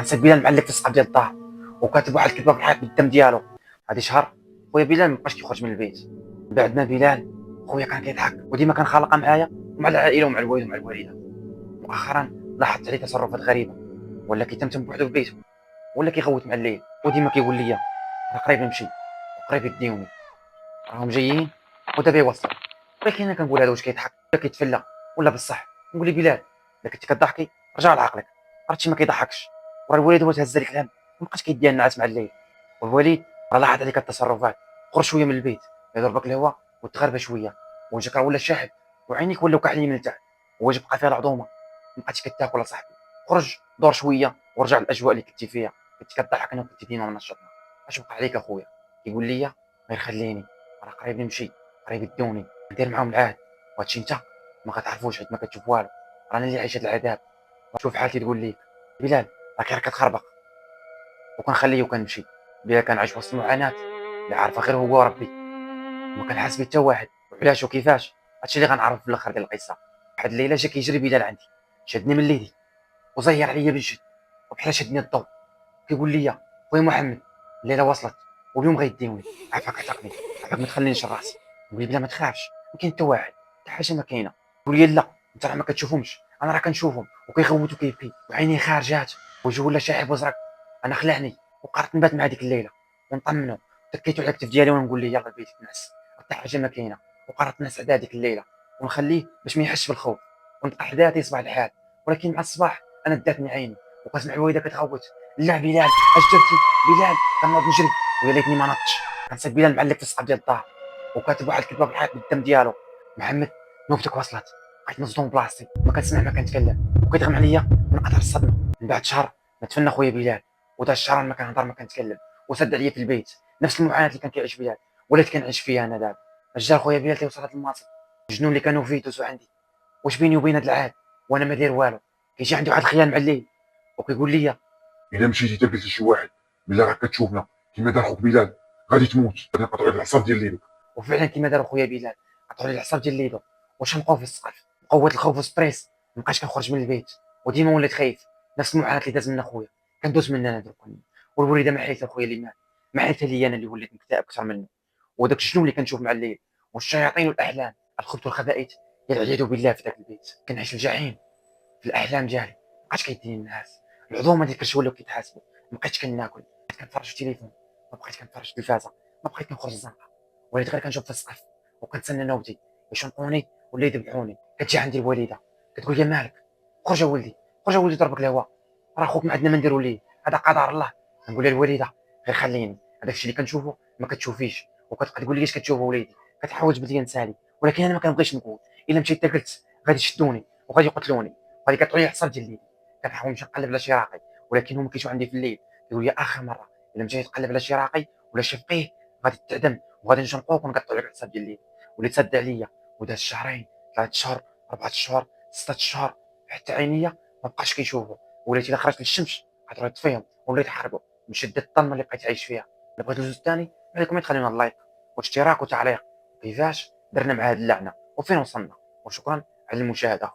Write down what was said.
كان بلال معلق في السقف ديال الدار وكاتب واحد الكتبه في الحيط بالدم ديالو. هادي شهر خويا بلال مابقاش كيخرج من البيت. من بعد ما بلال خويا كان كيضحك وديما كان خالقه معايا ومع العائله ومع الوالد ومع الوالده. مؤخرا لاحظت عليه تصرفات غريبه، ولا كيتمتم بوحدو في بيته، ولا كيغوت مع الليل، وديما كيقول لي راه قريب نمشي وقريب يديوني، راهم جايين ودابا يوصلوا. ولكن انا كنقول هذا واش كيضحك ولا كيتفلى ولا بصح؟ نقول لي بلال الا كنتي كضحكي رجع لعقلك، راه هادشي ما كيضحكش، وراه الوالد هو تهز لك الهم ومبقاش كيديها النعاس مع الليل. والوالد راه لاحظ عليك التصرفات، خرج شويه من البيت يضربك الهواء وتغربى شويه، وجهك راه ولا شاحب وعينيك ولاو كحلين من التحت، وجهك بقى فيها العظومه ما بقيتش كتاكل اصاحبي. خرج دور شويه ورجع للاجواء اللي كنتي فيها، كنتي كضحكنا وكنتي ديما منشطنا. اش بقى عليك اخويا؟ كيقول لي غير خليني، راه قريب نمشي قريب يدوني ندير معاهم العهد، وهادشي انت ما كتعرفوش حيت ما كتشوف والو، رانا اللي عايشه العذاب. شوف حالتي تقول لي بلال راك غير كتخربق. وكنخليه وكنمشي. بلال كان عايش وسط المعاناه اللي عارفها غير هو وربي، وما كان حاسس بيه حتى واحد. وعلاش وكيفاش هادشي اللي غنعرف في الاخر ديال القصه. واحد الليله جا كيجري بلال عندي، شدني من ليدي وزير عليا بالجد وبحال شدني الضو. كيقول لي خويا محمد الليله وصلت واليوم غيديوني، عافاك عتقني، عافاك ما تخلينيش راسي. نقول لي بلا ما تخافش ما كاين حتى واحد، حتى حاجه ما كاينه. يقول لي لا انت راه ما كتشوفهمش، انا راه كنشوفهم. وكيغوت وكيبكي وعينيه خارجات وجهه ولا شاحب وزرق. انا خلعني وقررت نبات مع ديك الليله ونطمنه. تكيت على الكتف ديالي ونقول ليه يلا لبيتك نعس، حتى حاجه ما كاينه. وقررت نعس عدا ديك الليله ونخليه باش ما يحسش بالخوف، ونبقى حداه يصبح الحال. ولكن مع الصباح انا داتني عيني وكنسمع الوالده كتغوت لا بلال اش درتي؟ بلال كنوض نجري ويا ليتني ما نضتش. كنصيب بلال معلق في السقف ديال الدار وكاتب واحد الكتبه في الحيط بالدم ديالو: محمد نوبتك وصلت. بقيت مصدوم بلاصتي ما كنسمع ما كنتكلم وكيتغم عليا من قطع الصدمه. من بعد شهر ما تفنى خويا بلال، وداز شهرين ما كنهضر ما كنتكلم، وسد عليا في البيت نفس المعاناه اللي كان كيعيش بلال ولات كنعيش فيها انا دابا. رجال خويا بلال تيوصل هذا المناصب، الجنون اللي كانوا فيه دوزو عندي. واش بيني وبين هذا العاد وانا ما داير والو؟ كيجي عندي واحد الخيال مع الليل وكيقول لي الا مشيتي تا قلت لشي واحد بلا راك كتشوفنا كيما دار خوك بلال غادي تموت، غادي نقطعوا لك العصاب ديال ليدك. وفعلا كما دار خويا بلال قطعوا لي العصاب ديال اليدو وشنقوه في السقف. قوه الخوف والستريس مابقاش كنخرج من البيت وديما وليت خايف. نفس المعاناه اللي داز من خويا كندوز منها انا درك. والوليده ما حيتها خويا اللي مات، ما حيتها لي انا اللي وليت مكتئب اكثر منه. وداك الجنون اللي كنشوف مع الليل والشياطين والاحلام، الخبث والخبائث ديال العياذ بالله في ذاك البيت. كنعيش الجحيم في الاحلام ديالي. مابقاش كيديني الناس، العظومه ديال الكرش ولاو كيتحاسبوا. ما بقيتش كناكل، بقيت كنتفرج في التليفون، ما بقيت كنتفرج في التلفازه، ما بقيت كنخرج الزنقه، وليت غير كنشوف في السقف وكنتسنى نوبتي يشنقوني ولا يذبحوني. كتجي عندي الوالده كتقول لي مالك؟ خرج اولدي، خرج اولدي ضربك الهواء، راه خوك ما عندنا ما نديرو ليه، هذا قدر الله. نقول لها الوالده غير خليني، هذاك الشيء اللي كنشوفه ما كتشوفيش. وكتبقى تقول لي اش كتشوف وليدي، كتحاول تبدل لي نسالي، ولكن انا ما كنبغيش نقول. الا مشيت قلت غادي يشدوني وغادي يقتلوني وغادي يقطعوا لي الحصان ديال اليد. كنحاول نمشي نقلب على شي راقي ولكن هو ما كاينش عندي في الليل. كيقول لي اخر مره الا مشيت تقلب على شي راقي ولا شي فقيه غادي تعدم وغادي نشنقوك ونقطعوا لك الحصان ديال اليد. وليت سد عليا وداز شهرين، 3 شهور، 4 شهور، 6 شهور، حتى عينيا ما بقاش كيشوفوا. وليت الا خرجت للشمس قدروا يطفيهم وليت حاربوا من شده الظلمه اللي بقيت عايش فيها. الا بغيتو الجزء الثاني عليكم تخليونا اللايك واشتراك وتعليق كيفاش درنا مع هذه اللعنه وفين وصلنا. وشكرا على المشاهده.